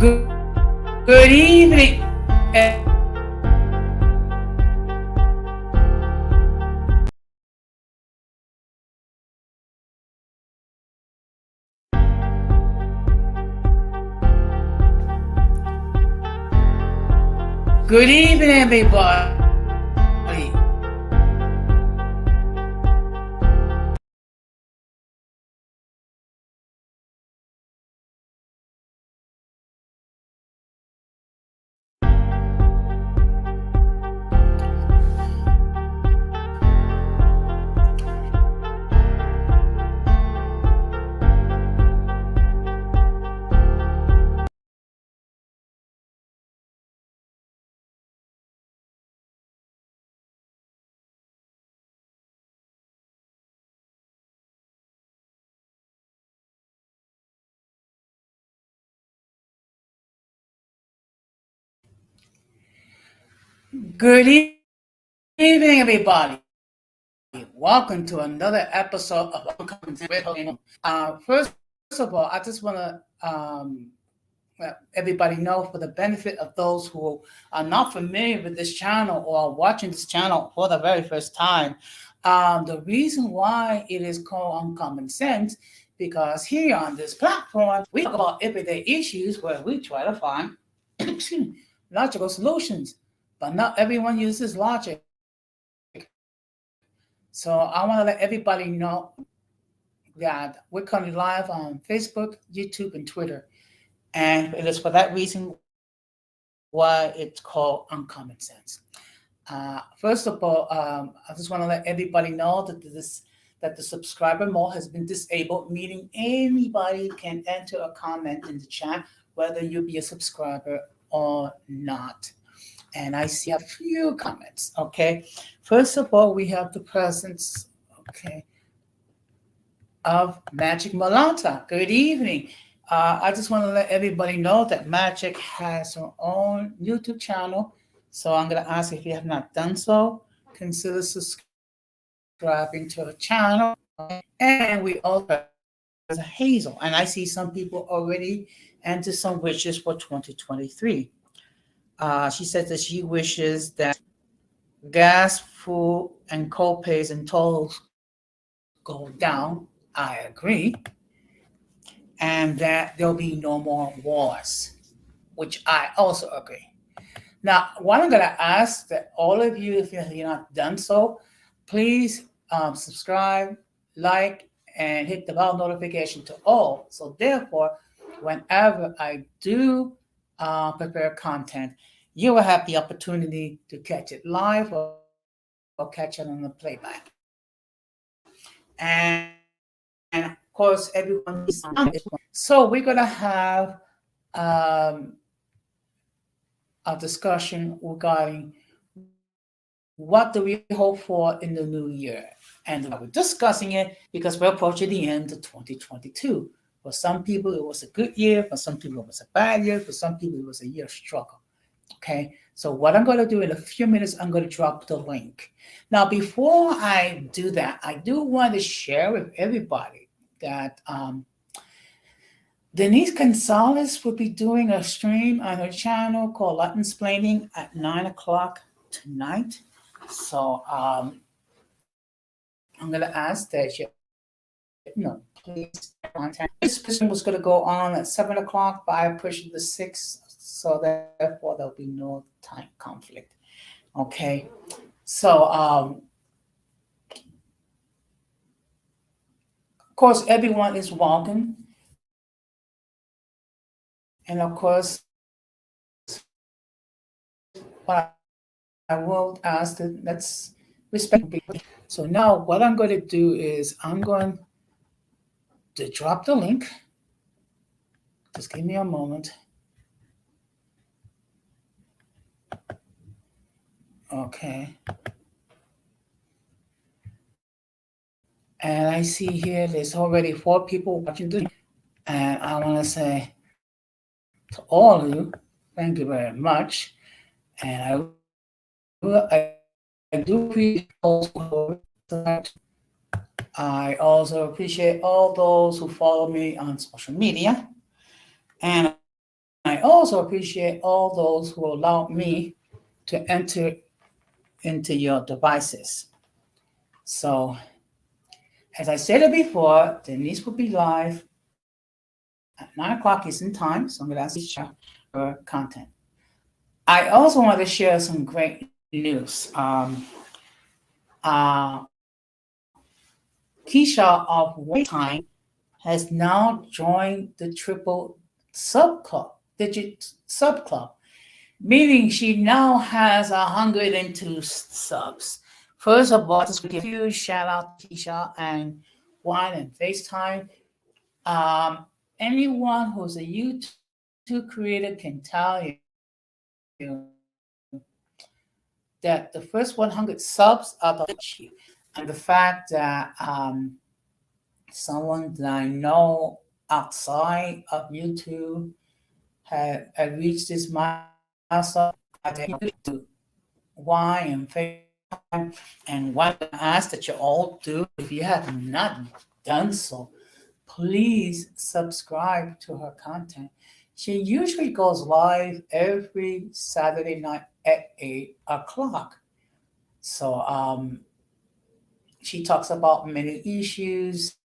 Good, good evening. Good evening, everybody. Good evening, everybody. Welcome to another episode of Uncommon Sense. First of all, I just want to let everybody know, for the benefit of those who are not familiar with this channel or are watching this channel for the very first time. The reason why it is called Uncommon Sense, because here on this platform, we talk about everyday issues where we try to find logical solutions, but not everyone uses logic. So I want to let everybody know that we're currently live on Facebook, YouTube, and Twitter. And it is for that reason why it's called Uncommon Sense. First of all, I just want to let everybody know that the subscriber mode has been disabled, meaning anybody can enter a comment in the chat, whether you be a subscriber or not. And I see a few comments. Okay, first of all, we have the presence, of Magic Malanta. Good evening. I just want to let everybody know that Magic has her own YouTube channel. So I'm going to ask, if you have not done so, consider subscribing to her channel. And we also have Hazel. And I see some people already enter some wishes for 2023. She says that she wishes that gas, food, and co-pays and tolls go down. I agree. And that there'll be no more wars, which I also agree. Now, what I'm going to ask that all of you, if you're not done so, please subscribe, like, and hit the bell notification to all. So therefore, whenever I do prepare content, you will have the opportunity to catch it live or catch it on the playback. And of course, everyone is on it. So we're going to have a discussion regarding what do we hope for in the new year. And we're discussing it because we're approaching the end of 2022. For some people, it was a good year. For some people, it was a bad year. For some people, it was a year of struggle. Okay, so what I'm going to do in a few minutes, I'm going to drop the link. Now, before I do that, I do want to share with everybody that Denise Gonzalez will be doing a stream on her channel called Latin Splaining at 9 o'clock tonight. So I'm going to ask that please contact. This stream was going to go on at 7 o'clock, but I pushed it to 6, so therefore there'll be no time conflict. Okay, so of course everyone is welcome, and of course what I will ask that let's respect people. So now what I'm going to do is I'm going to drop the link. Just give me a moment. Okay. And I see here there's already 4 people watching this. And I want to say to all of you, thank you very much. And I do appreciate all. I also appreciate all those who follow me on social media. And I also appreciate all those who allowed me to enter into your devices. So, as I said it before, Denise will be live at 9 o'clock Eastern Time. So I'm going to ask you to share her content. I also want to share some great news. Uh, Keisha of Waytime has now joined the triple sub club, digit sub club, meaning she now has 102 subs. First of all, just give a huge shout out to Keisha and Juan and FaceTime. Um, Anyone who's a YouTube creator can tell you that the first 100 subs are the cheap. And the fact that someone that I know outside of YouTube had reached this milestone, I thank you to why and FaceTime and what I ask that you all do. If you have not done so, please subscribe to her content. She usually goes live every Saturday night at 8 o'clock. So she talks about many issues.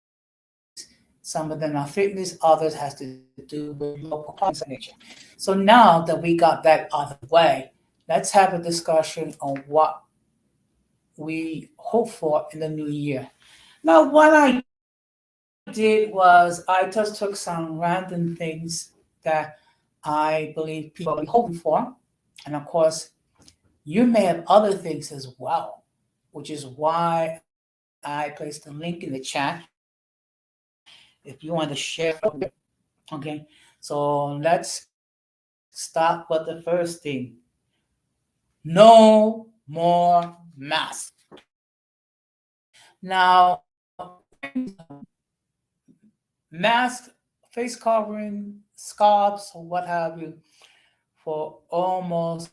Some of them are fitness, others has to do with local nature. So now that we got that out of the way, let's have a discussion on what we hope for in the new year. Now, what I did was I just took some random things that I believe people are hoping for. And of course, you may have other things as well, which is why I placed a link in the chat if you want to share. Okay, so let's start with the first thing. No more masks. Now, mask, face covering, scarves, or what have you, for almost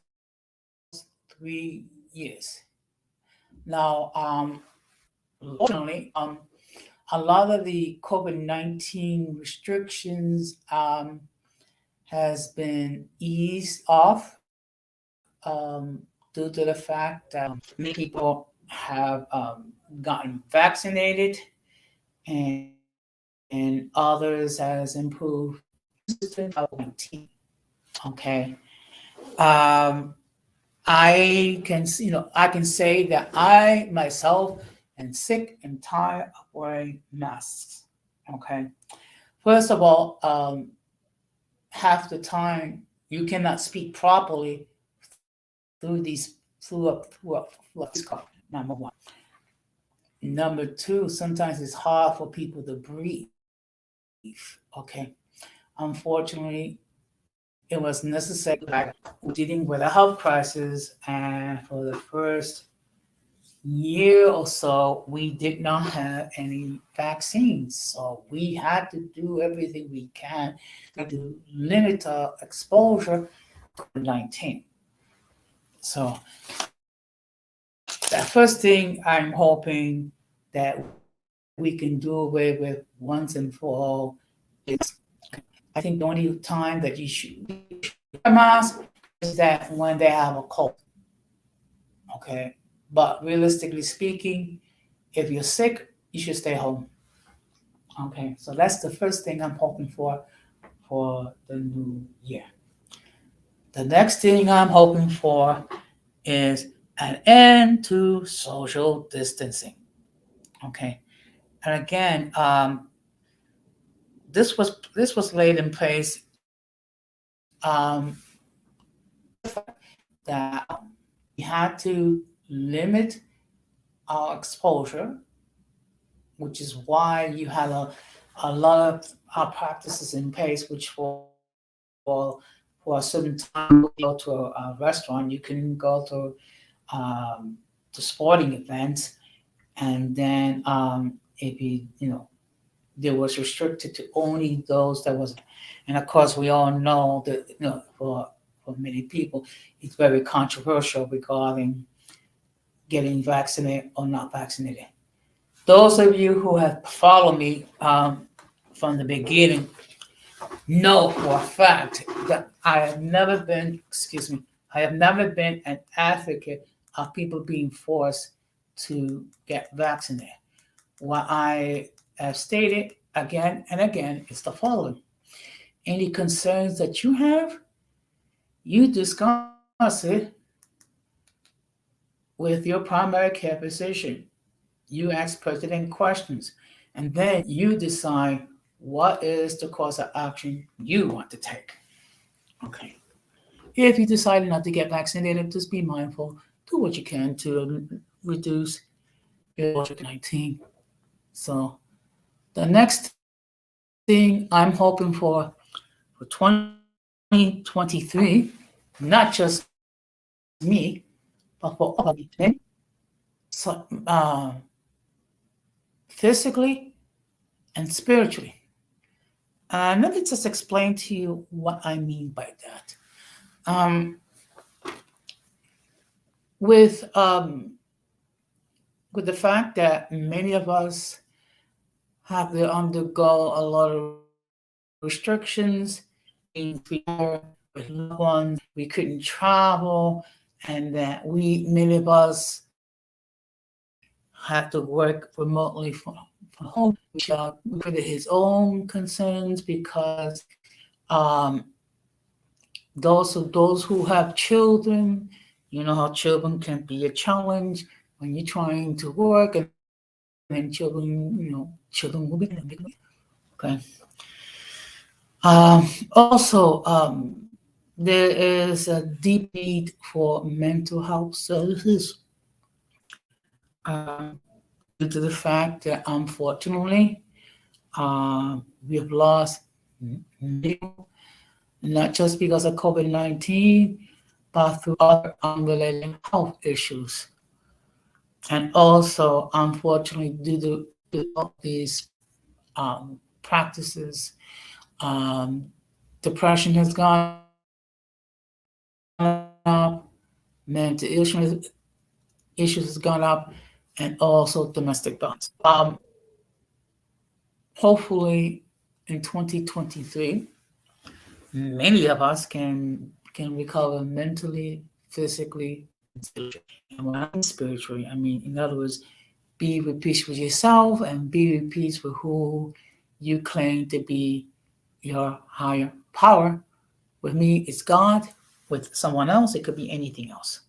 3 years. Now, unfortunately, a lot of the COVID-19 restrictions has been eased off due to the fact that many people have gotten vaccinated and others has improved COVID-19. Okay. Um, I can say that I myself am sick and tired of wearing masks. Okay. First of all, half the time you cannot speak properly through a face cover. Number one. Number two, sometimes it's hard for people to breathe. Okay. Unfortunately, it was necessary. We're dealing with a health crisis, and for the first year or so, we did not have any vaccines. So we had to do everything we can to limit our exposure to COVID-19. So that first thing I'm hoping that we can do away with once and for all is I think the only time that you should wear a mask is that when they have a cold. Okay. But realistically speaking, if you're sick, you should stay home. Okay. So that's the first thing I'm hoping for the new year. The next thing I'm hoping for is an end to social distancing. Okay. And again, this was laid in place that we had to limit our exposure, which is why you had a lot of our practices in place, which for a certain time you go to a restaurant, you can go to sporting events, and then if there was restricted to only those that was, and of course we all know that for many people it's very controversial regarding getting vaccinated or not vaccinated. Those of you who have followed me from the beginning know for a fact that I have never been, excuse me, I have never been an advocate of people being forced to get vaccinated. What I have stated again and again is the following. Any concerns that you have, you discuss it with your primary care physician. You ask pertinent questions, and then you decide what is the course of action you want to take. Okay. If you decide not to get vaccinated, just be mindful. Do what you can to reduce your COVID-19. So the next thing I'm hoping for 2023, not just me, but for all of you, so, physically and spiritually. Let me just explain to you what I mean by that. With the fact that many of us have to undergo a lot of restrictions, we were with loved ones, we couldn't travel, and that many of us had to work remotely from home, which created his own concerns because those who have children, you know how children can be a challenge when you're trying to work, and then children will be okay. Also, there is a deep need for mental health services due to the fact that unfortunately we have lost people, not just because of COVID-19, but through other unrelated health issues. And also, unfortunately, due to all these practices, depression has gone up, mental issues has gone up, and also domestic violence. Hopefully, in 2023, many of us can recover mentally, physically, and spiritually. And when I mean spiritually, I mean, in other words, be with peace with yourself and be with peace with who you claim to be your higher power. With me, it's God. With someone else, it could be anything else.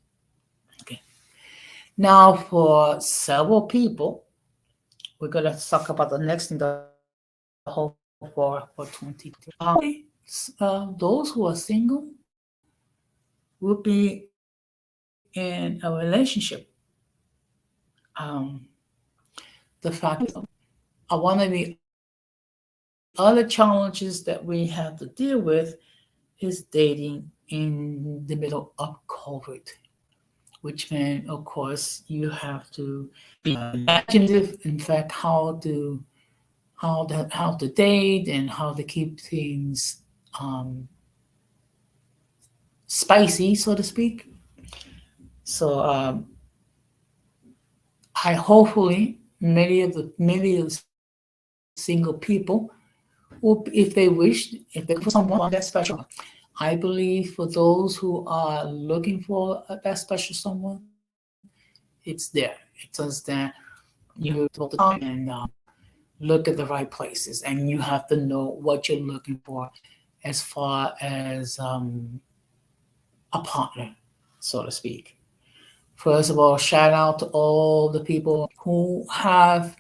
Okay. Now, for several people, we're going to talk about the next thing, the hope for 2020. Those who are single will be in a relationship. The fact is, one of the other challenges that we have to deal with is dating in the middle of COVID, which means, of course, you have to be imaginative. In fact, how to date and how to keep things spicy, so to speak. So I hopefully many of the single people will, if they wish, if they for someone that's special. I believe for those who are looking for that special someone, it's there. It's just that you have to time and look at the right places, and you have to know what you're looking for as far as a partner, so to speak. First of all, shout out to all the people who have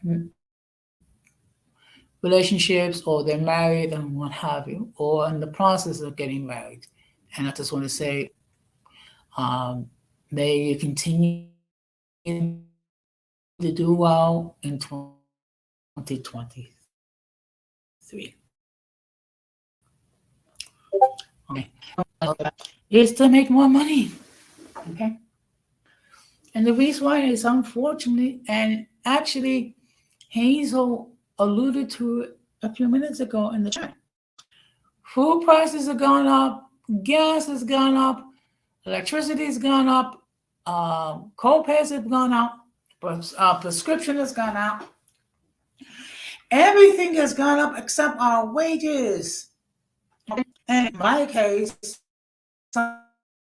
relationships or they're married and what have you, or in the process of getting married. And I just want to say, may you continue to do well in 2023. Okay. Is to make more money. Okay. And the reason why is unfortunately, and actually Hazel alluded to it a few minutes ago in the chat. Food prices have gone up, gas has gone up, electricity has gone up, co-pays have gone up, prescription has gone up. Everything has gone up except our wages. And in my case, some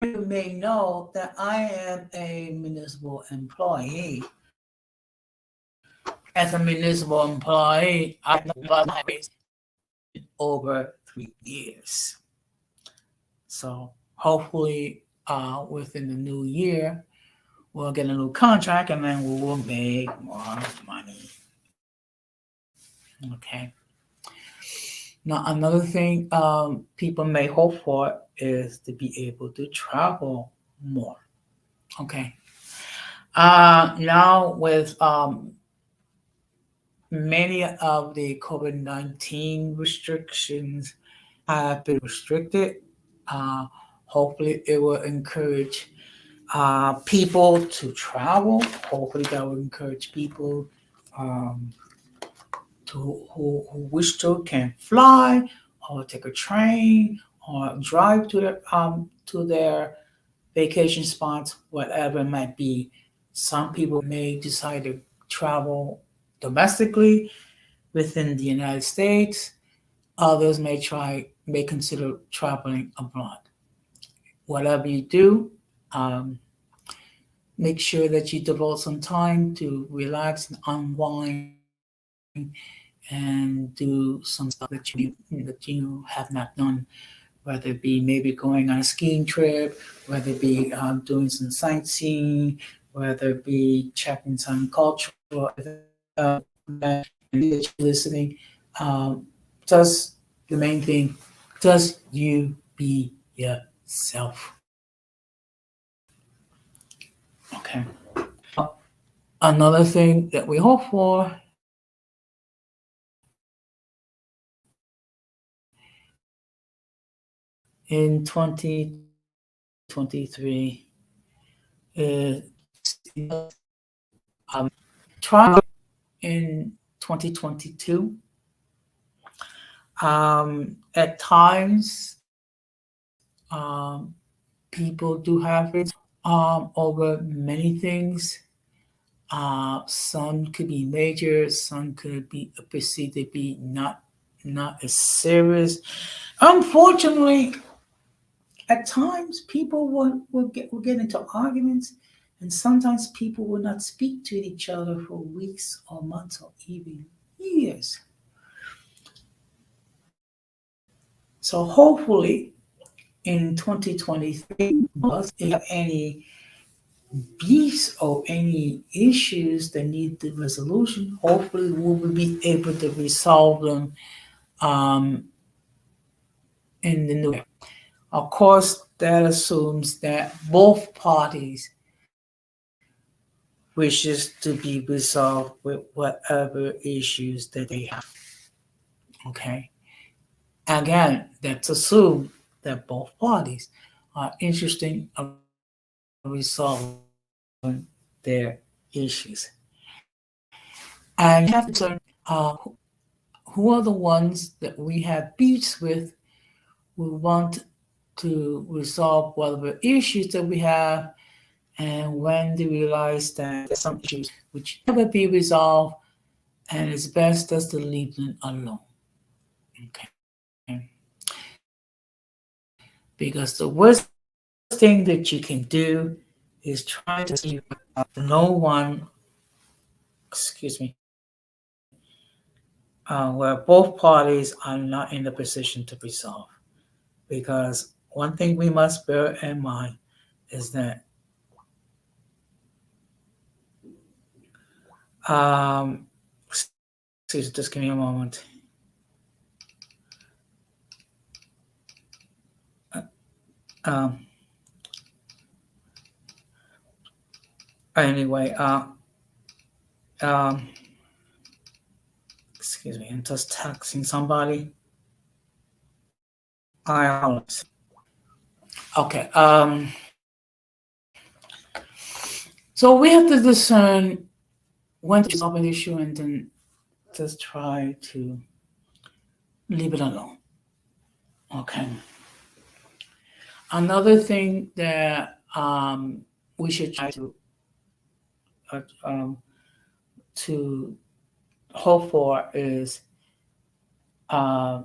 of you may know that I am a municipal employee. As a municipal employee, I've been over 3 years. So hopefully, within the new year, we'll get a new contract and then we will make more money. Okay. Now, another thing people may hope for is to be able to travel more. Okay. Now, with many of the COVID-19 restrictions have been restricted, uh, hopefully it will encourage people to travel. Hopefully that will encourage people um, who wish to can fly or take a train or drive to their vacation spots, whatever it might be. Some people may decide to travel domestically within the United States. Others may consider traveling abroad. Whatever you do, um, make sure that you devote some time to relax and unwind and do some stuff that you have not done, whether it be maybe going on a skiing trip, whether it be doing some sightseeing, whether it be checking some cultural and listening. Just the main thing, just you be yourself. Okay. Another thing that we hope for in 2023 is try in 2022. At times, um, people do have it over many things. Some could be major, some could be perceived to be not as serious. Unfortunately, at times people will get into arguments, and sometimes people will not speak to each other for weeks or months or even years. So hopefully in 2023, if you have any beefs or any issues that need the resolution, hopefully we will be able to resolve them um, in the new year. Of course, that assumes that both parties wishes to be resolved with whatever issues that they have. Okay. Again, that's assumed that both parties are interested in resolving their issues. And you have to learn who are the ones that we have beefs with. We want to resolve whatever issues that we have, and when they realize that there's some issues which never be resolved, and it's best just to leave them alone. Okay. Because the worst thing that you can do is try to see no one, excuse me, where both parties are not in the position to resolve. Because one thing we must bear in mind is that excuse, just give me a moment. Um, anyway, um, excuse me, I'm just texting somebody. Okay. So we have to discern when to solve an issue and then just try to leave it alone. Okay. Another thing that we should try uh, um, to hope for is uh,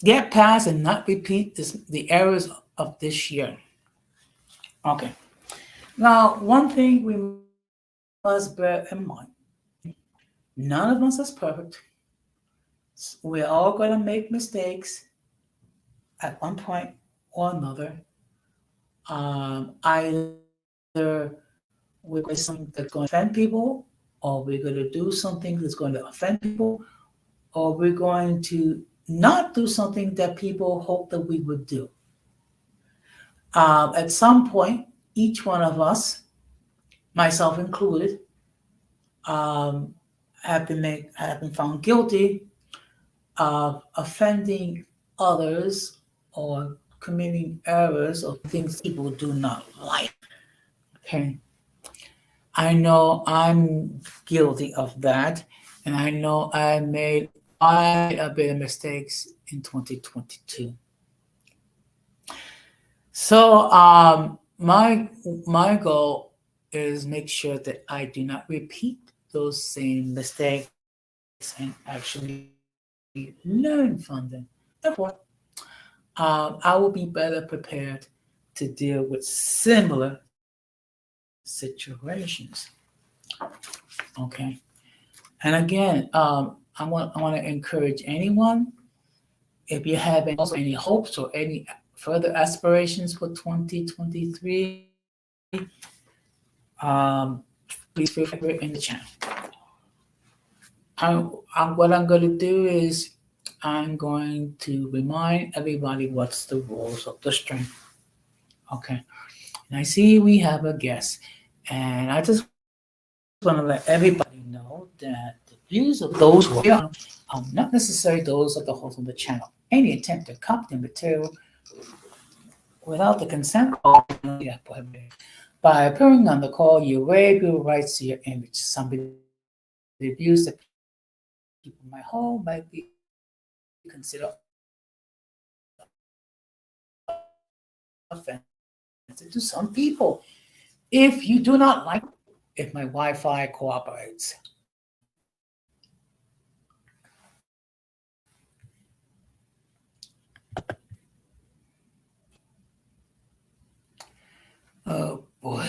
get past and not repeat the errors of this year. Okay. Now, one thing we must bear in mind: none of us is perfect. We're all going to make mistakes at one point or another. Either we're going to do something that's going to offend people, or we're going to do something that's going to offend people, or we're going to not do something that people hope that we would do. At some point, each one of us, myself included, um, have been found guilty of offending others or committing errors or things people do not like. Okay, I know I'm guilty of that, and I know I made quite a bit of mistakes in 2022. So my goal is make sure that I do not repeat those same mistakes and actually learn from them. Therefore, I will be better prepared to deal with similar situations. Okay. And again, I want to encourage anyone, if you have any hopes or any further aspirations for 2023, um, please feel free in the channel. What I'm going to do is I'm going to remind everybody what's the rules of the stream. Okay. And I see we have a guest. And I just want to let everybody know that the views of those who are are not necessarily those of the host of the channel. Any attempt to copy the material without the consent of the prohibited. By appearing on the call, you waive your rights to your image. Some of the views that people might hold might be considered offensive to some people. If you do not like, if my Wi-Fi cooperates. Oh boy.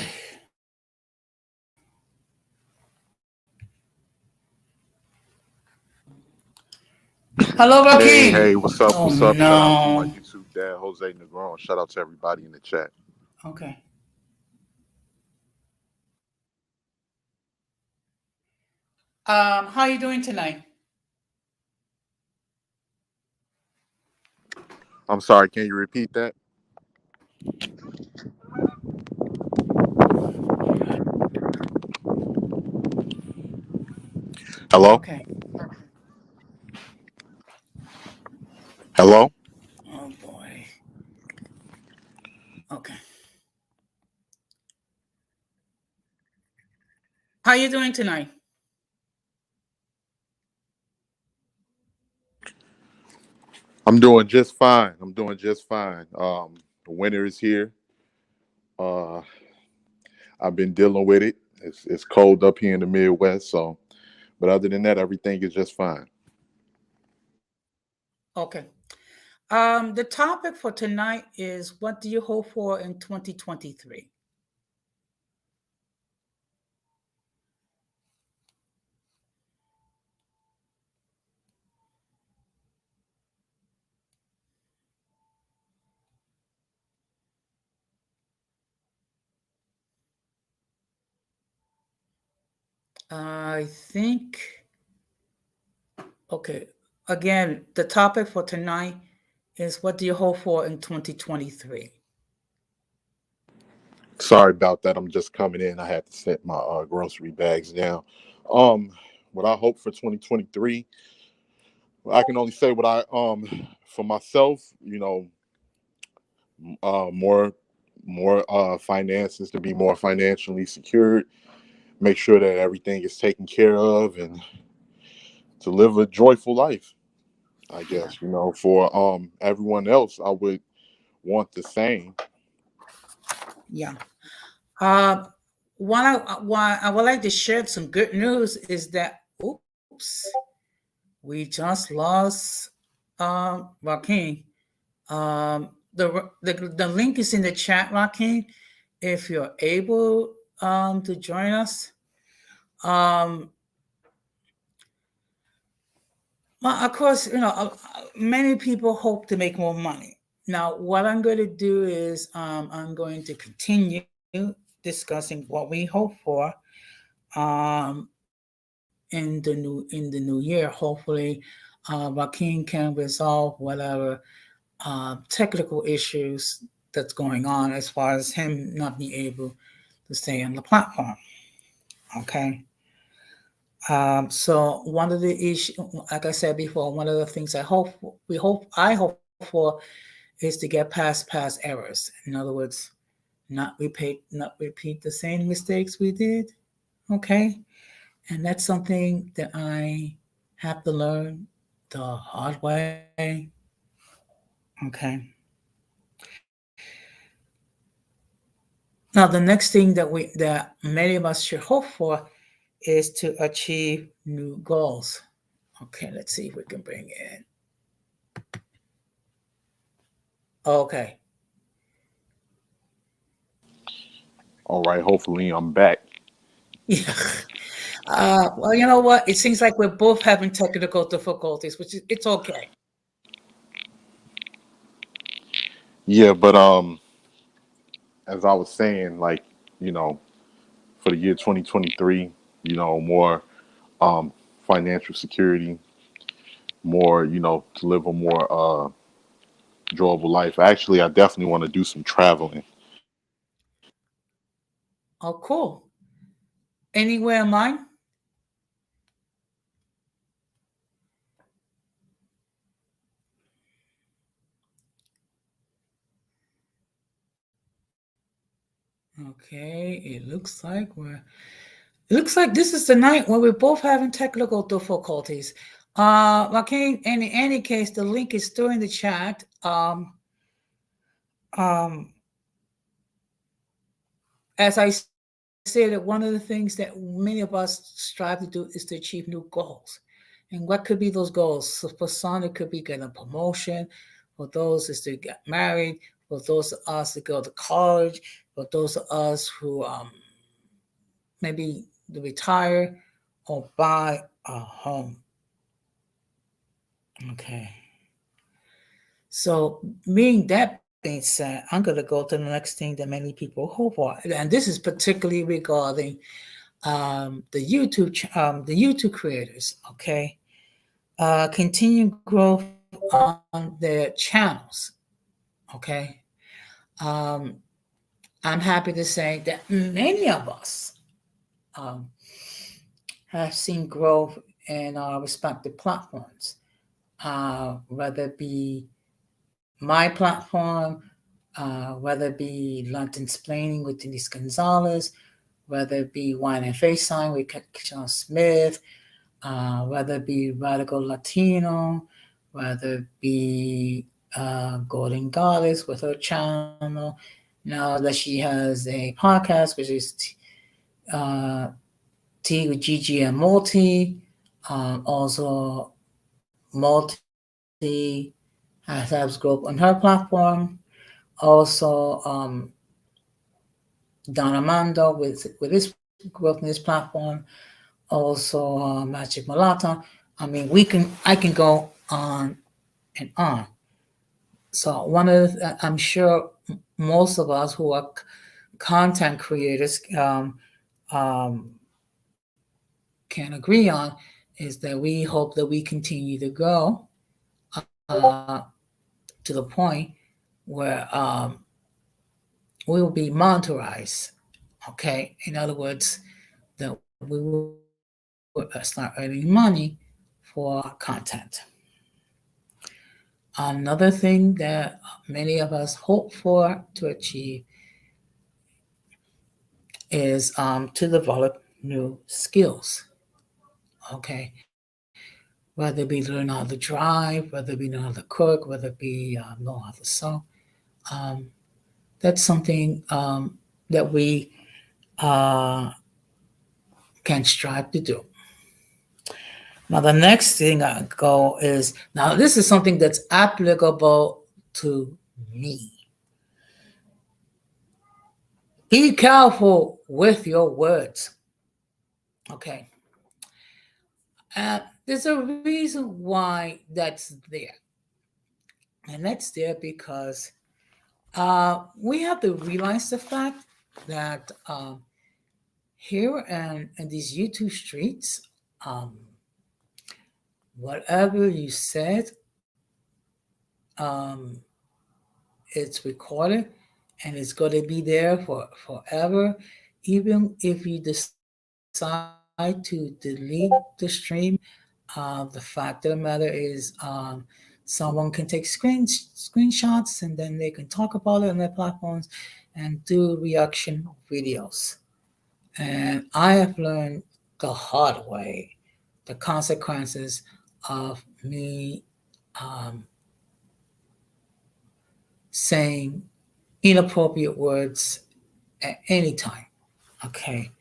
Hello, Hey, Rakim. hey, what's up? Oh What's up? Shout out to my no. YouTube dad, Jose Negron. Shout out to everybody in the chat. Okay. How you doing tonight? I'm sorry, can you repeat that? Hello? Okay. Hello? Oh boy. Okay. How you doing tonight? I'm doing just fine. I'm doing just fine. The winter is here. Uh, I've been dealing with it. It's cold up here in the Midwest, so but other than that, everything is just fine. Okay. The topic for tonight is what do you hope for in 2023? I think, okay. Again, the topic for tonight is what do you hope for in 2023? Sorry about that. I'm just coming in. I had to set my grocery bags down. Um, what I hope for 2023, I can only say what I for myself. More finances, to be more financially secured, make sure that everything is taken care of, and to live a joyful life. I Yeah. guess for everyone else, I would want the same. Yeah. Uh, what I would like to share some good news is that, oops, we just lost Joaquin, the link is in the chat, Joaquin. If you're able to join us, um, well, of course, many people hope to make more money. Now, what I'm going to do is I'm going to continue discussing what we hope for in the new year. Hopefully, Joaquin can resolve whatever technical issues that's going on as far as him not being able to stay on the platform. Okay. So one of the issues, like I said before, one of the things I hope for is to get past errors. In other words, not repeat the same mistakes we did. Okay. And that's something that I have to learn the hard way. Okay. Now, the next thing that many of us should hope for is to achieve new goals. Okay, let's see if we can bring it in. Okay. All right, hopefully I'm back. Yeah. Well, you know what? It seems like we're both having technical difficulties, which is it's okay. Yeah, but as I was saying, like, you know, for the year 2023, more um financial security, more, to live a more enjoyable life. Actually, I definitely want to do some traveling. Oh, cool. Anywhere in mind? Okay, it looks like this is the night when we're both having technical difficulties. Okay, in any case, the link is still in the chat. Um, as I said, that one of the things that many of us strive to do is to achieve new goals. And what could be those goals? So for some, it could be getting a promotion. For those, is to get married. For those of us to go to college. For those of us who maybe to retire or buy a home. Okay. So, being that being said, I'm going to go to the next thing that many people hope for, and this is particularly regarding the YouTube creators. Okay, continued growth on their channels. Okay, um, I'm happy to say that many of us um, have seen growth in our respective platforms, whether it be my platform, whether it be London Splaining with Denise Gonzalez, whether it be Wine and Face Sign with John Smith, whether it be Radical Latino, whether it be Golden Goddess with her channel. Now that she has a podcast, which is uh, Tea with Gigi and Multi, also Multi has growth on her platform. Also, Don Armando with his growth in his platform. Also, Magic Malata. I mean, I can go on and on. So I'm sure most of us who are content creators um, can agree on is that we hope that we continue to grow uh, to the point where we will be monetized. Okay, in other words, that we will start earning money for content. Another thing that many of us hope for to achieve is to develop new skills. Okay, whether it be learn how to drive, whether it be learn how to cook, whether it be know how to sew. Um, that's something that we uh, can strive to do. Now, the next thing I go is now this is something that's applicable to me. Be careful with your words. Okay. There's a reason why that's there. And that's there because we have to realize the fact that here in these YouTube streets, whatever you said, um, it's recorded and it's going to be there for forever. Even if you decide to delete the stream, the fact of the matter is someone can take screenshots and then they can talk about it on their platforms and do reaction videos. And I have learned the hard way the consequences of me saying inappropriate words at any time. Okay.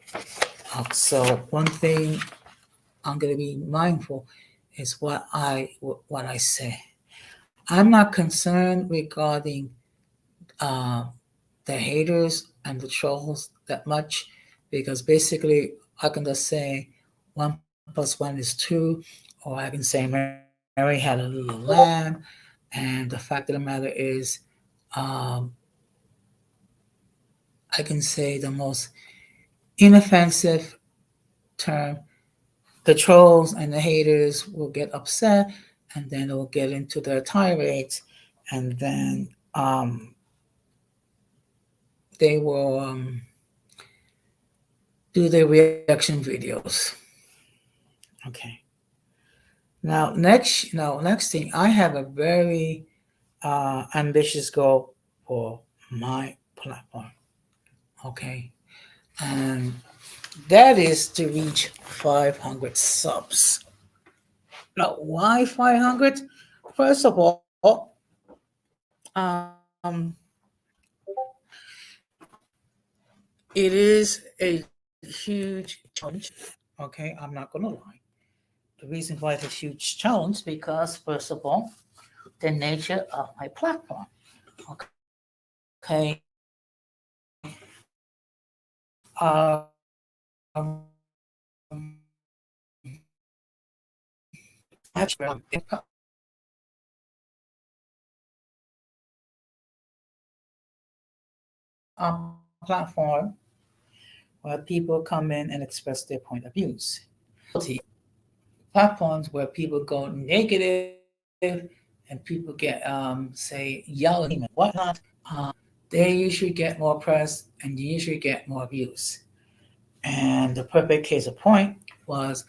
So one thing I'm going to be mindful is what I say. I'm not concerned regarding the haters and the trolls that much because basically I can just say 1+1 is 2, or I can say Mary had a little lamb, and the fact of the matter is I can say the most inoffensive term. The trolls and the haters will get upset, and then they'll get into their tirades, and then they will do their reaction videos. Okay. Next thing, I have a very ambitious goal for my platform. Okay, and that is to reach 500 subs. Now, why 500? First of all, it is a huge challenge. Okay, I'm not gonna lie. The reason why it's a huge challenge because first of all, the nature of my platform. Okay. Platform where people come in and express their point of views. Platforms where people go negative and people get say yelling and whatnot, they usually get more press and you usually get more views. And the perfect case of point was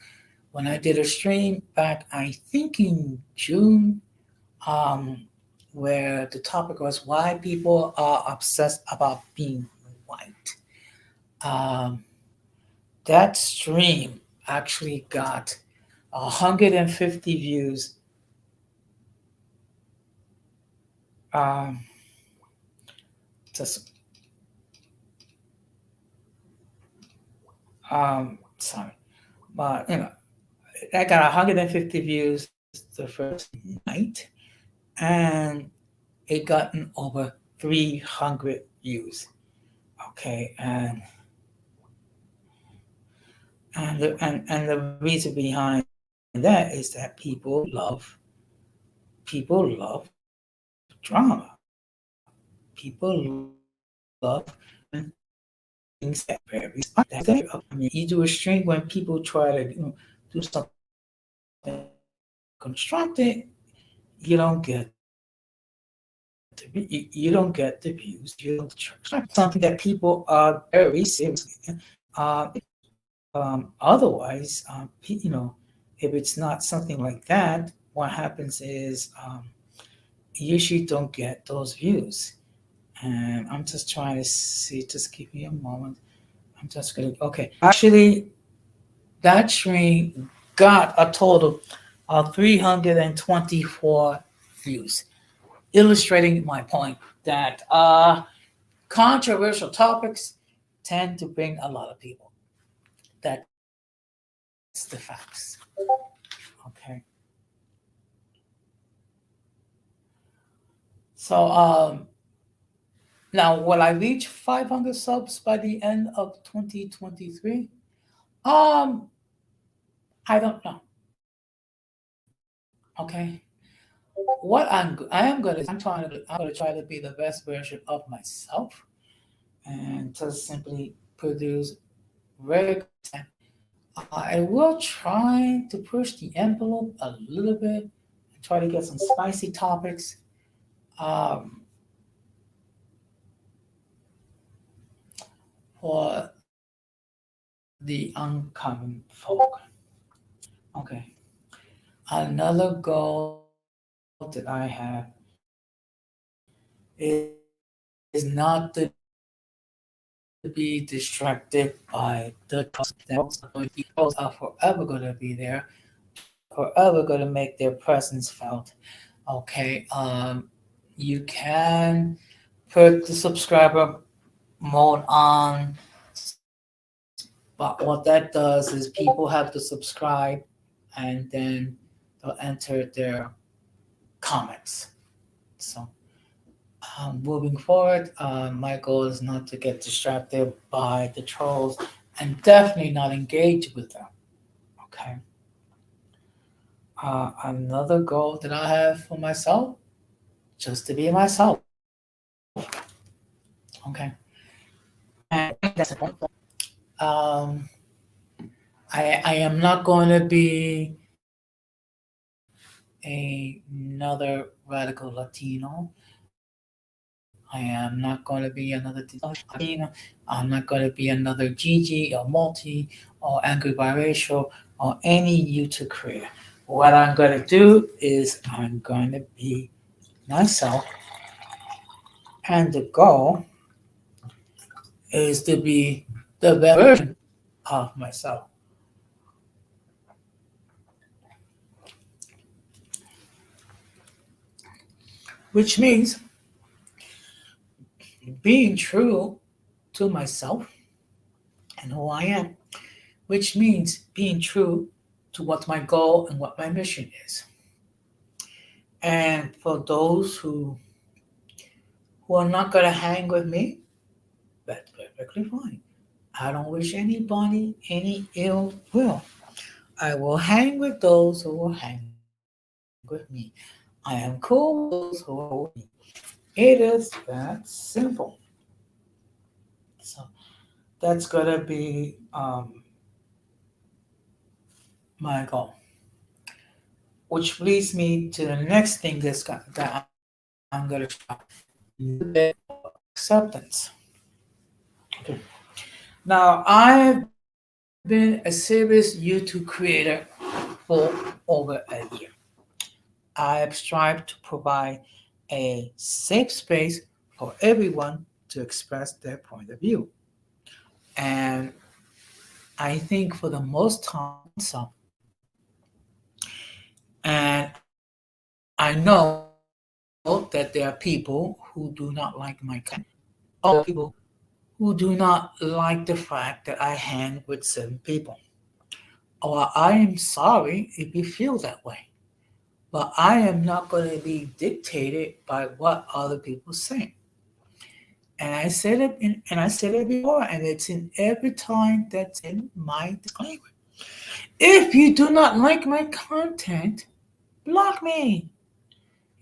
when I did a stream back, I think in June, where the topic was why people are obsessed about being white. That stream actually got 150 views. Just sorry, but I got 150 views the first night, and it gotten over 300 views. Okay, and the reason behind that is that people love drama. People love things that very. I mean, you do a stream when people try to do something constructed, you don't get you don't get the views. You don't something that people are very serious. Otherwise, if it's not something like that, what happens is you usually don't get those views. And I'm just trying to see. Just give me a moment. I'm just gonna. Okay, actually, that stream got a total of 324 views, illustrating my point that controversial topics tend to bring a lot of people. That's the facts. So now will I reach 500 subs by the end of 2023? Um, I don't know. Okay. I am gonna I'm gonna try to be the best version of myself and just simply produce regular content. I will try to push the envelope a little bit and try to get some spicy topics. Um, for the uncommon folk. Okay. Another goal that I have is not to be distracted by the trolls. Trolls are forever going to be there, forever going to make their presence felt. Okay. You can put the subscriber mode on, but what that does is people have to subscribe and then they'll enter their comments. So, moving forward, my goal is not to get distracted by the trolls and definitely not engage with them. Okay. Another goal that I have for myself, just to be myself. Okay. And that's important. Um, I am not going to be another radical Latino. I am not going to be another Latino. I'm not going to be another Gigi or Multi or Angry Biracial or any YouTube creator. What I'm going to do is I'm going to be myself, and the goal is to be the best version of myself, which means being true to myself and who I am, which means being true to what my goal and what my mission is. And for those who are not going to hang with me, that's perfectly fine. I don't wish anybody any ill will. I will hang with those who will hang with me. I am cool with those who are cool with me. It is that simple. So that's gonna be my goal. Which leads me to the next thing that I'm gonna try, acceptance. Okay. Now I've been a serious YouTube creator for over a year. I have strived to provide a safe space for everyone to express their point of view. And I think for the most time I've done so. And I know that there are people who do not like my content. Or there are people who do not like the fact that I hang with certain people. Or I am sorry if you feel that way. But I am not going to be dictated by what other people say. And I said it before, and it's in every time that's in my disclaimer. If you do not like my content, block me.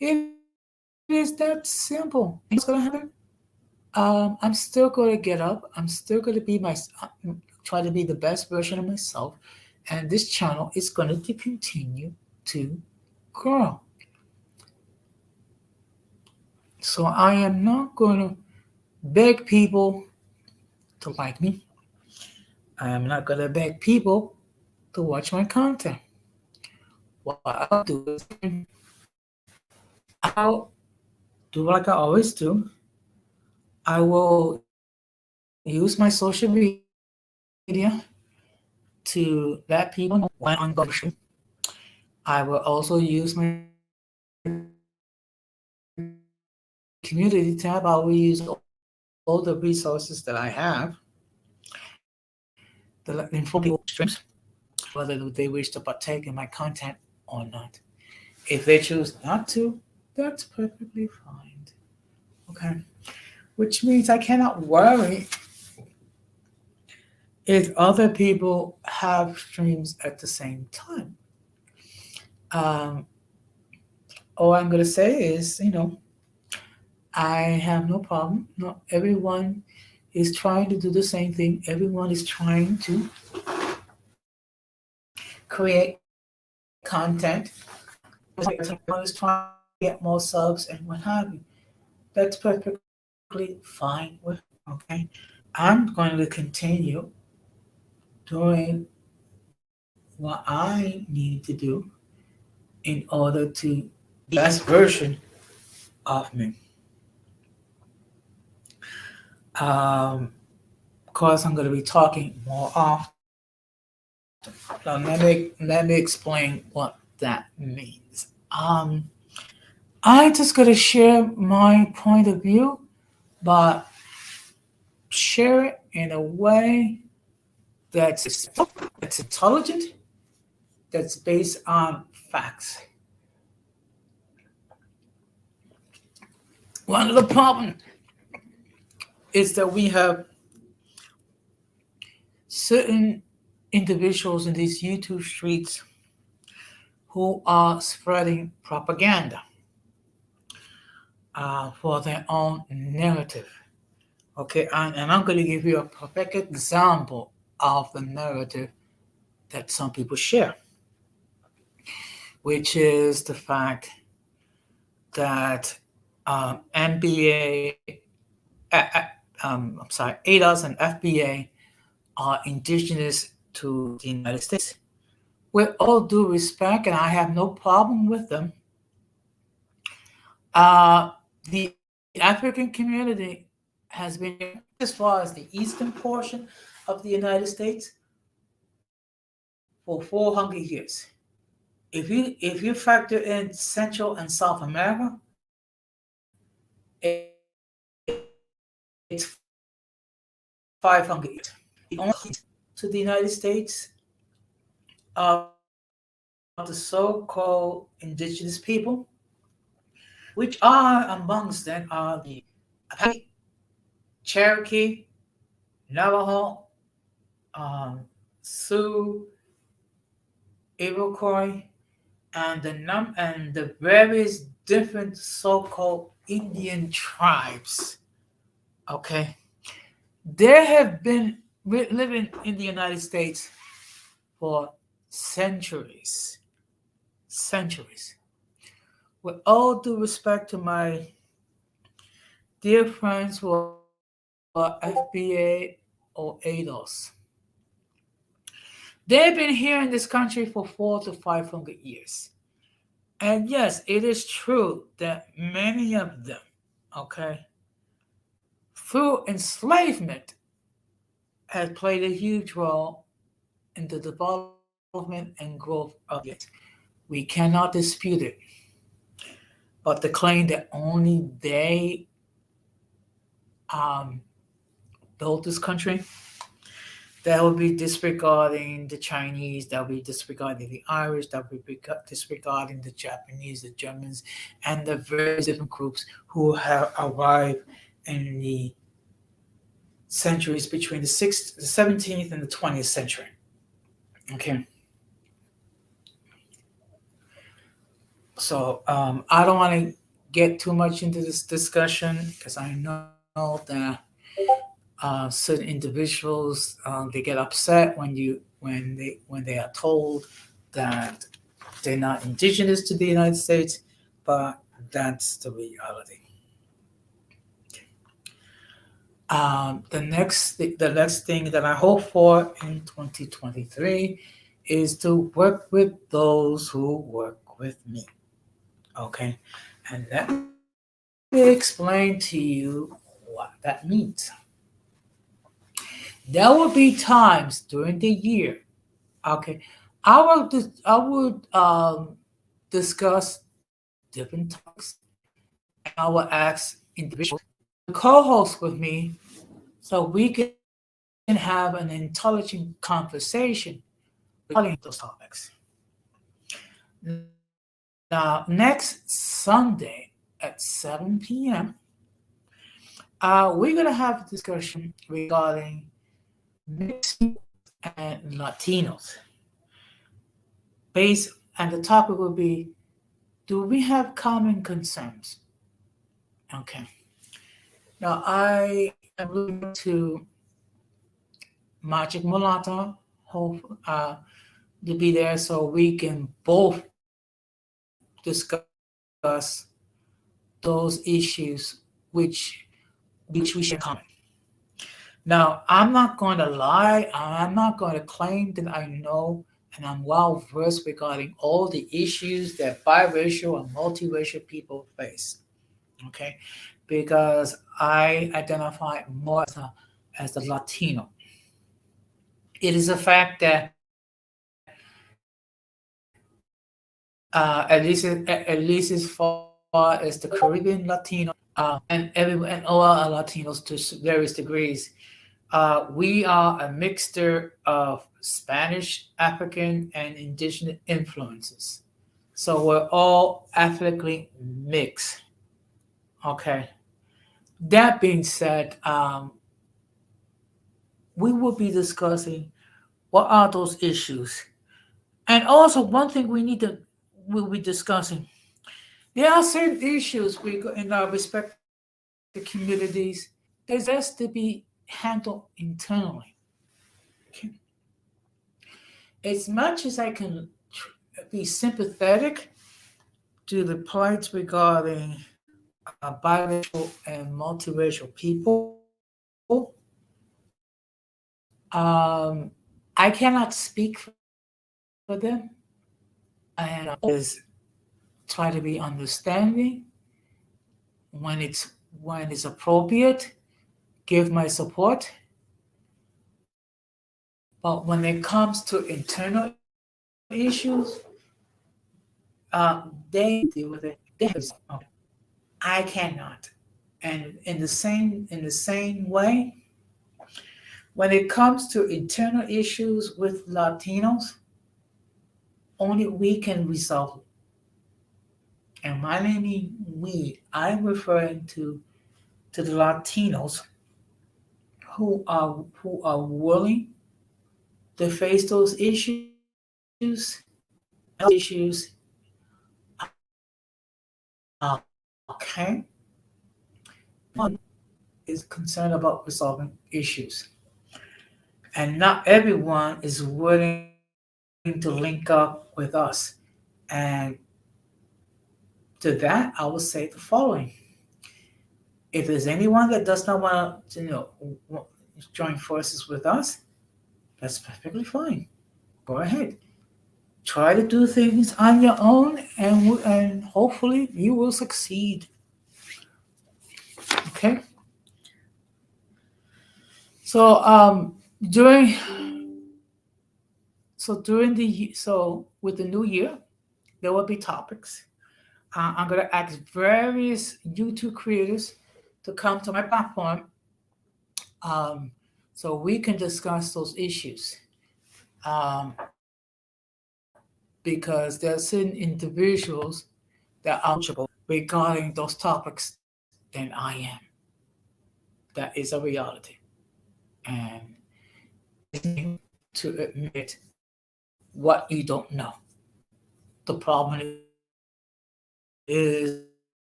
It is that simple. And you know what's gonna happen? I'm still gonna get up. I'm still gonna be try to be the best version of myself, and this channel is going to continue to grow. So I am not gonna beg people to like me. I am not gonna beg people to watch my content. What I'll do is I'll do like I always do. I will use my social media to let people know when I'm going to shoot. I will also use my community tab. I will use all the resources that I have to inform people streams, whether they wish to partake in my content or not. If they choose not to, that's perfectly fine. Okay, which means I cannot worry if other people have streams at the same time. Um, all I'm gonna say is, I have no problem. Not everyone is trying to do the same thing. Everyone is trying to create content. Everyone is trying to get more subs and what have you. That's perfectly fine with me, okay? I'm going to continue doing what I need to do in order to be the best version of me. Of course, I'm going to be talking more often. Now, let me explain what that means. I just got to share my point of view, but share it in a way that's intelligent, that's based on facts. One of the problems is that we have certain individuals in these YouTube streets who are spreading propaganda for their own narrative. Okay, and I'm going to give you a perfect example of the narrative that some people share, which is the fact that NBA, I'm sorry, ADOS and FBA are indigenous to the United States. With all due respect, and I have no problem with them, the African community has been here as far as the eastern portion of the United States for 400 years. If you factor in Central and South America, it's 500 years. The only to the United States are the so-called indigenous people, which are amongst them are the Apache, Cherokee, Navajo, Sioux, Iroquois, and the various different so-called Indian tribes. Okay, they have been living in the United States for centuries. Centuries. With all due respect to my dear friends who are FBA or ADOS, they've been here in this country for 400 to 500 years. And yes, it is true that many of them, okay, through enslavement, has played a huge role in the development and growth of the United States. We cannot dispute it. But the claim that only they um, built this country, that would be disregarding the Chinese, that would be disregarding the Irish, that would be disregarding the Japanese, the Germans, and the various different groups who have arrived in the centuries between the 17th and the 20th century. Okay. So I don't want to get too much into this discussion because I know that certain individuals they get upset when they are told that they're not indigenous to the United States, but that's the reality. The next thing that I hope for in 2023 is to work with those who work with me. Okay, and let me explain to you what that means. There will be times during the year. Okay, I would discuss different topics, and I will ask individuals to co-host with me so we can have an intelligent conversation regarding those topics. Now, next Sunday at 7 p.m., We're gonna have a discussion regarding mixed and Latinos. Based and the topic will be: do we have common concerns? Okay. Now I am looking to Magic Mulata, hope to be there so we can both discuss those issues which which we share in common. Now, I'm not going to lie. I'm not going to claim that I know and I'm well versed regarding all the issues that biracial and multiracial people face. Okay, because I identify more as a Latino. It is a fact that at least as far as the Caribbean Latino and all our Latinos to various degrees, we are a mixture of Spanish, African, and indigenous influences. So we're all ethnically mixed. Okay. That being said, we will be discussing what are those issues, and also one thing we'll be discussing. There are certain issues in our respective communities that has to be handled internally. Okay. As much as I can be sympathetic to the plight regarding biracial and multiracial people, um, I cannot speak for them, and always try to be understanding when it's appropriate, give my support. But when it comes to internal issues, they deal with it. They have okay. I cannot. And in the same way, when it comes to internal issues with Latinos, only we can resolve it. And when I mean we, I'm referring to the Latinos who are willing to face those issues, issues. Okay, is concerned about resolving issues, and not everyone is willing to link up with us. And to that, I will say the following: if there's anyone that does not want to, join forces with us, that's perfectly fine. Go ahead. Try to do things on your own, and hopefully you will succeed. Okay. So during so with the new year, there will be topics. I'm gonna ask various YouTube creators to come to my platform, um, so we can discuss those issues. Um, because there are certain individuals that are knowledgeable regarding those topics than I am. That is a reality, and to admit what you don't know. The problem is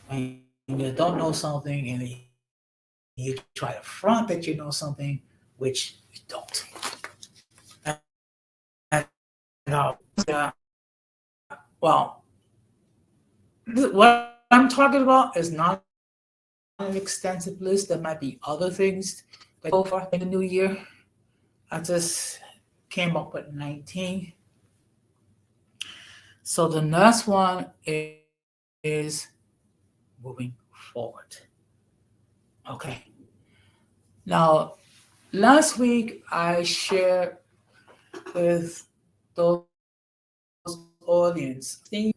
when you don't know something and you try to front that you know something which you don't. And well, what I'm talking about is not an extensive list. There might be other things that go for in the new year. I just came up with 19. So the next one is moving forward. Okay. Now, last week I shared with those audience theme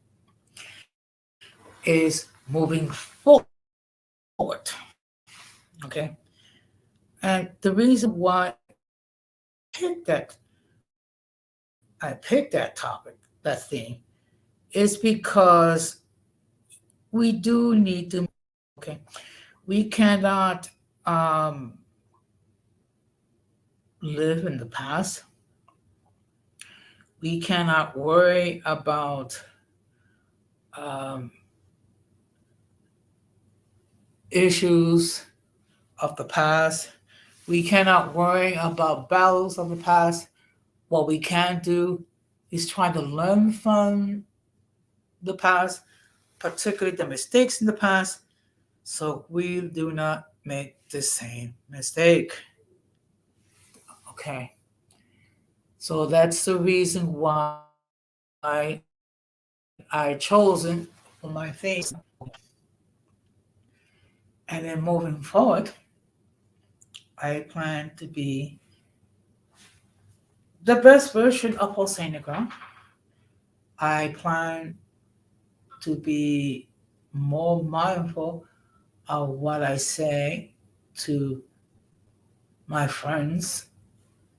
is moving forward. Okay. And the reason why picked that I picked that topic, that theme, is because we do need to, okay. We cannot um, live in the past. We cannot worry about um, issues of the past. We cannot worry about battles of the past. What we can do is try to learn from the past, particularly the mistakes in the past, so we do not make the same mistake. Okay. So that's the reason why I chosen for my theme. And then moving forward, I plan to be the best version of Hossein Negra. I plan to be more mindful of what I say to my friends,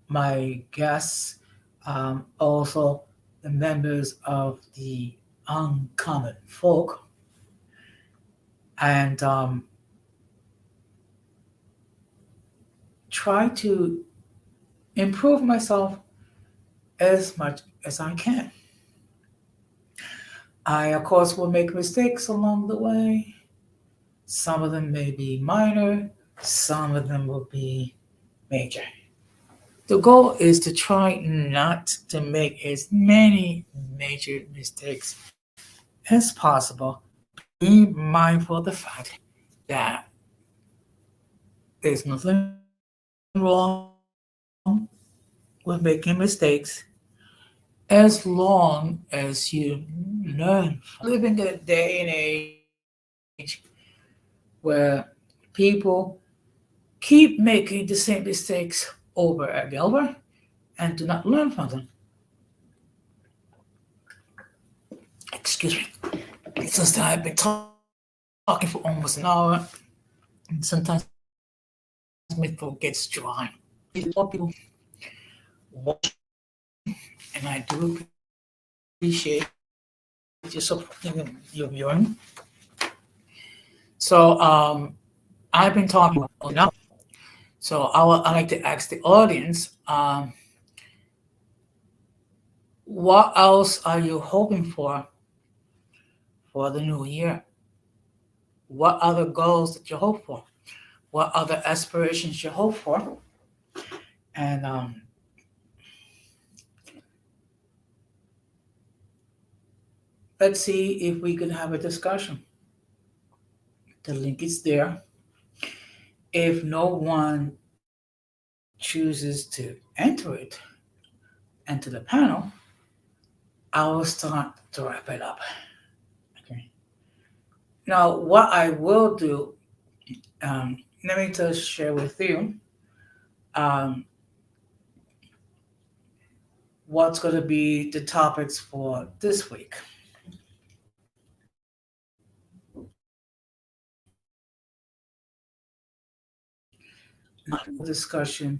my guests, also the members of the uncommon folk, and try to improve myself as much as I can. I, of course, will make mistakes along the way. Some of them may be minor, some of them will be major. The goal is to try not to make as many major mistakes as possible. Be mindful of the fact that there's nothing wrong with making mistakes as long as you learn. Living in a day and age where people keep making the same mistakes over and over and do not learn from them. Excuse me. Since I've been talking for almost an hour, and sometimes my throat gets dry. Please more people watch, and I do appreciate your supporting your viewing. So I've been talking for almost an hour. So I like to ask the audience, what else are you hoping for the new year? What other goals that you hope for? What other aspirations you hope for? And let's see if we can have a discussion. The link is there. If no one chooses to enter it into the panel, I will start to wrap it up. Okay. Now, what I will do, let me just share with you um, what's going to be the topics for this week. Not discussion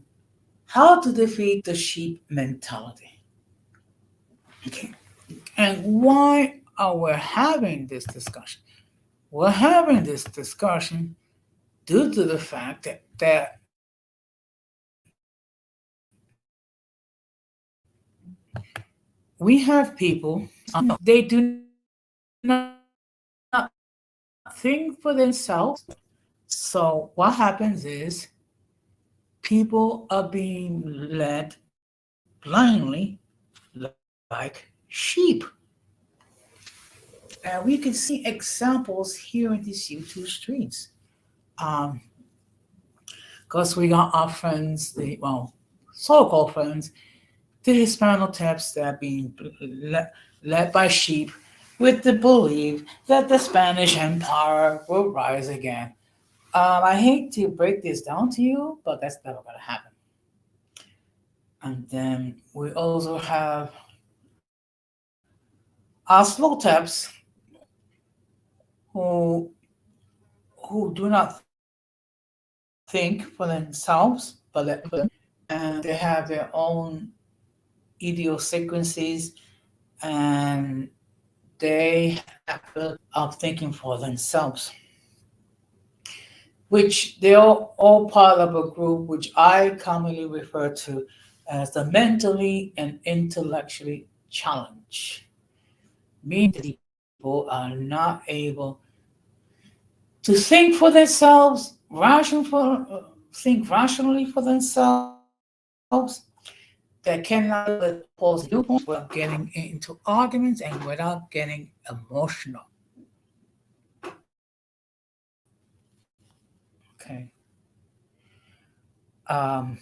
how to defeat the sheep mentality. Okay. And why are we having this discussion? We're having this discussion due to the fact that we have people, they do not think for themselves. So what happens is people are being led blindly like sheep. And we can see examples here in these YouTube streets. Um, because we got our friends, so-called friends, the Hispano types that are being led by sheep with the belief that the Spanish Empire will rise again. I hate to break this down to you, but that's never going to happen. And then we also have our slow taps who do not think for themselves, but and they have their own idiosyncrasies and they have of thinking for themselves. which they're all part of a group which I commonly refer to as the mentally and intellectually challenged. Meaning that people are not able to think for themselves, think rationally for themselves, that cannot with opposing viewpoints without getting into arguments and without getting emotional. Okay. Um,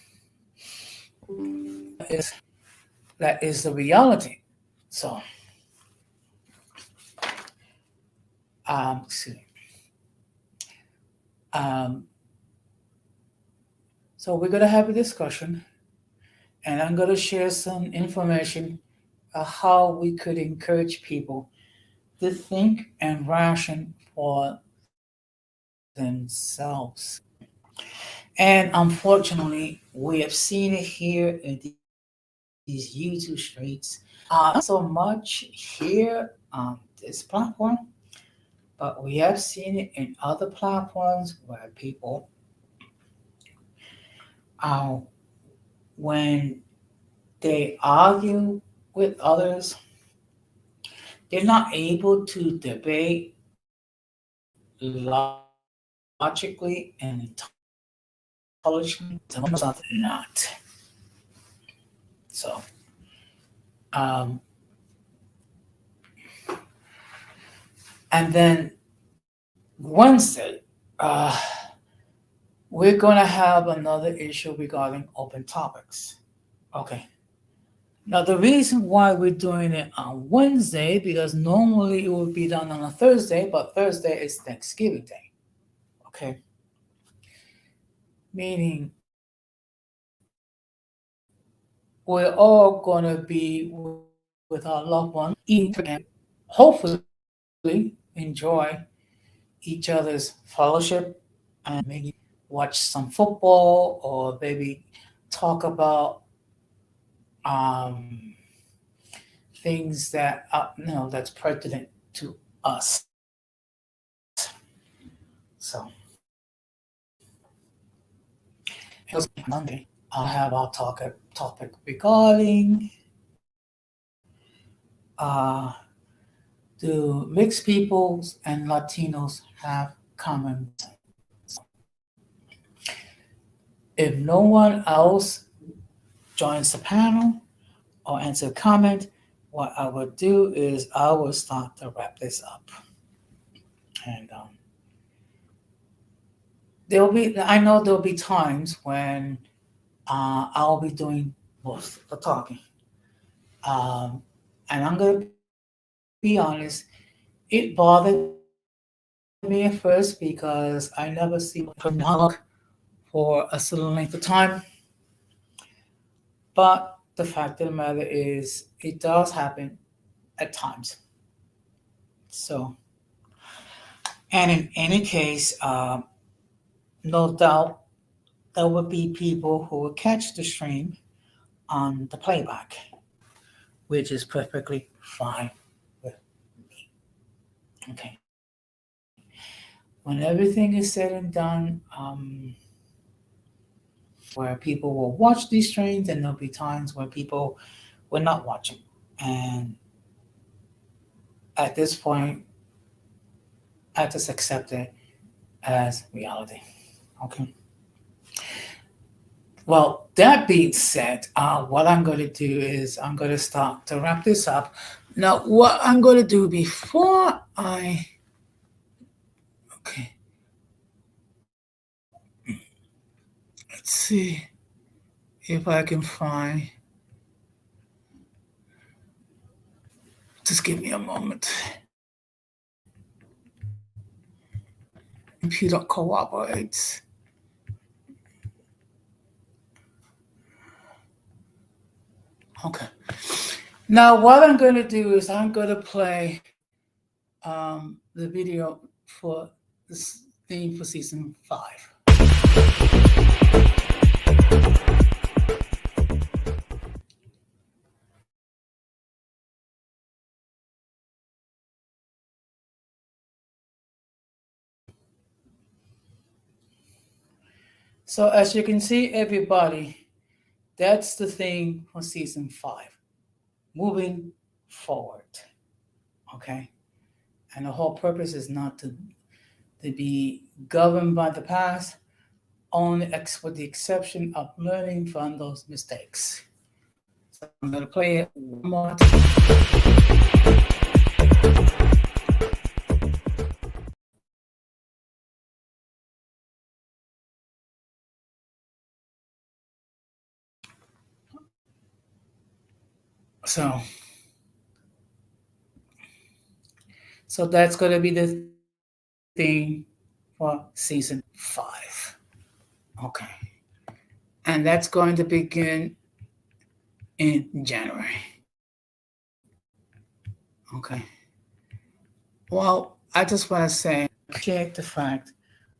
that is the reality. So, see. Um, so we're gonna have a discussion, and I'm gonna share some information how we could encourage people to think and ration for themselves. And unfortunately, we have seen it here in these YouTube streets. Not so much here on this platform, but we have seen it in other platforms where people, uh, when they argue with others, they're not able to debate logically and intelligently. Some of them are not. So, um, and then Wednesday, we're going to have another issue regarding open topics. Okay. Now, the reason why we're doing it on Wednesday, because normally it would be done on a Thursday, but Thursday is Thanksgiving Day. Okay. Meaning we're all going to be with our loved ones, eating and hopefully enjoy each other's fellowship and maybe watch some football or maybe talk about um, things that that's pertinent to us. So, and Monday I'll have our topic regarding uh, do mixed peoples and Latinos have common? If no one else joins the panel or answer a comment, what I will do is I will start to wrap this up. And I know there'll be times when I'll be doing most of the talking. Um, and I'm going to be honest, it bothered me at first because I never see monologue for a certain length of time. But the fact of the matter is, it does happen at times. So, and in any case, no doubt there will be people who will catch the stream on the playback, which is perfectly fine with me. Okay. When everything is said and done, where people will watch these streams, and there'll be times where people will not watch them. And at this point, I just accept it as reality. Okay. Well, that being said, what I'm going to do is I'm going to start to wrap this up. Now, what I'm going to do before okay, let's see if I can find, just give me a moment. Computer cooperates. Okay. Now, what I'm going to do is I'm going to play the video for this theme for season 5. So as you can see, everybody, that's the thing for season 5. Moving forward. Okay. And the whole purpose is not to be governed by the past, only with the exception of learning from those mistakes. So I'm going to play it one more time. So, so that's going to be the theme for season 5. Okay. And that's going to begin in January. Okay. Well, I just want to say, appreciate the fact,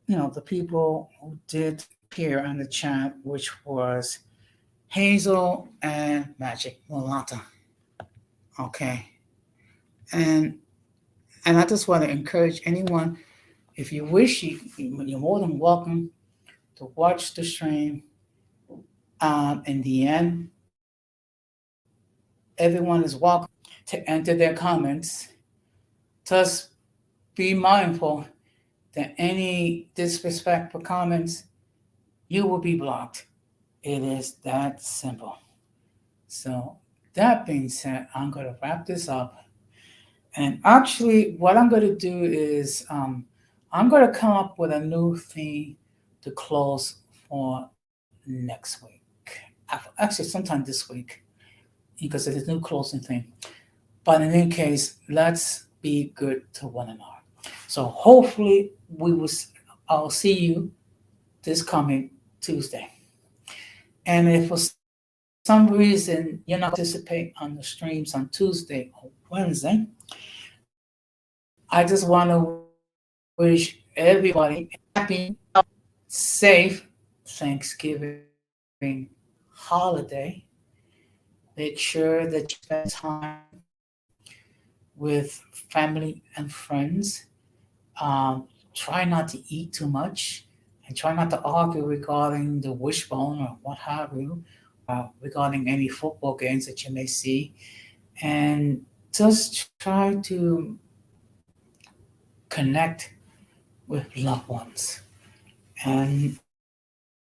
the people who did appear on the chat, which was Hazel and Magic Mulata. Okay. And and I just want to encourage anyone, if you wish, you're more than welcome to watch the stream. In the end, everyone is welcome to enter their comments. Just be mindful that any disrespectful comments, you will be blocked. It is that simple. So, that being said, I'm going to wrap this up. And actually, what I'm going to do is I'm going to come up with a new theme to close for next week. Actually, sometime this week, because it is new closing thing. But in any case, let's be good to one another. So hopefully, I'll see you this coming Tuesday. And if for some reason you're not participate on the streams on Tuesday or Wednesday, I just want to wish everybody happy, safe Thanksgiving holiday. Make sure that you spend time with family and friends. Try not to eat too much and try not to argue regarding the wishbone or what have you, regarding any football games that you may see. And just try to connect with loved ones. And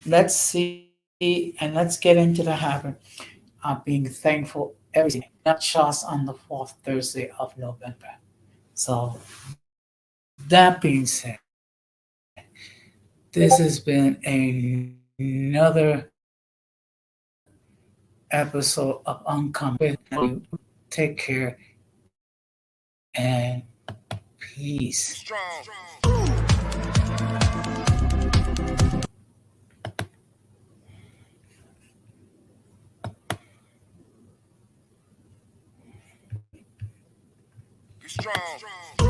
let's see and let's get into the habit of being thankful every day, not just on the fourth Thursday of November. So, that being said, this has been another episode of Uncommon. Take care and peace. Strong.